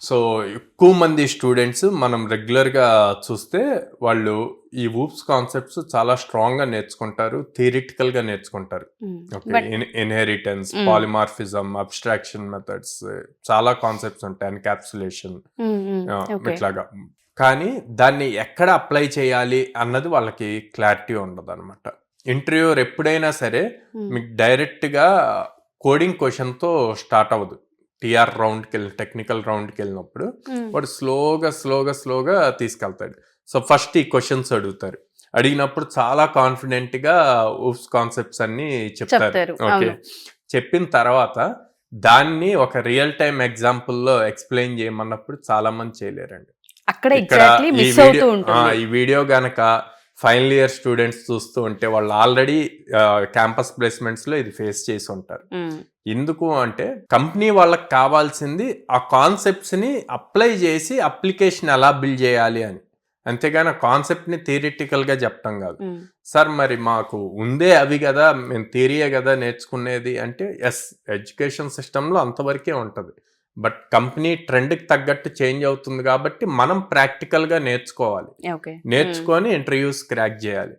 So ఎక్కువ మంది students మనం రెగ్యులర్గా చూస్తే వాళ్ళు ఈ ఊప్స్ కాన్సెప్ట్స్ చాలా స్ట్రాంగ్గా నేర్చుకుంటారు, థియరిటికల్గా నేర్చుకుంటారు. Okay, but inheritance, polymorphism, abstraction methods, చాలా కాన్సెప్ట్స్ ఉంటాయి, ఎన్కాప్సులేషన్, ఓకే. ఇట్లాగా. కానీ దాన్ని ఎక్కడ అప్లై చేయాలి అన్నది వాళ్ళకి క్లారిటీ ఉండదు అనమాట. ఇంటర్వ్యూర్ ఎప్పుడైనా సరే మీకు డైరెక్ట్గా కోడింగ్ క్వశ్చన్తో స్టార్ట్ అవ్వదు. టిఆర్ రౌండ్కి వెళ్ళి టెక్నికల్ రౌండ్కి వెళ్ళినప్పుడు వాడు స్లోగా తీసుకెళ్తాడు. సో ఫస్ట్ ఈ క్వశ్చన్స్ అడుగుతారు. అడిగినప్పుడు చాలా కాన్ఫిడెంట్గా ఊప్స్ కాన్సెప్ట్స్ అన్ని చెప్తారు. ఓకే, చెప్పిన తర్వాత దాన్ని ఒక రియల్ టైమ్ ఎగ్జాంపుల్లో ఎక్స్ప్లెయిన్ చేయమన్నప్పుడు చాలా మంది చేయలేరండి. అక్కడ ఇక్కడ ఈ వీడియో గనక ఫైనల్ ఇయర్ స్టూడెంట్స్ చూస్తూ ఉంటే వాళ్ళు ఆల్రెడీ క్యాంపస్ ప్లేస్మెంట్స్ లో ఇది ఫేస్ చేసి ఉంటారు. ఎందుకు అంటే కంపెనీ వాళ్ళకి కావాల్సింది ఆ కాన్సెప్ట్స్ ని అప్లై చేసి అప్లికేషన్ ఎలా బిల్డ్ చేయాలి అని, అంతేగాని కాన్సెప్ట్ ని థియరిటికల్ గా చెప్పడం కాదు. సార్ మరి మాకు ఉందే అవి కదా, మేము థియరీయే కదా నేర్చుకునేది అంటే, ఎస్, ఎడ్యుకేషన్ సిస్టంలో అంతవరకే ఉంటుంది. బట్ కంపెనీ ట్రెండ్కి తగ్గట్టు చేంజ్ అవుతుంది కాబట్టి మనం ప్రాక్టికల్గా నేర్చుకోవాలి, నేర్చుకొని ఇంటర్వ్యూస్ క్రాక్ చేయాలి.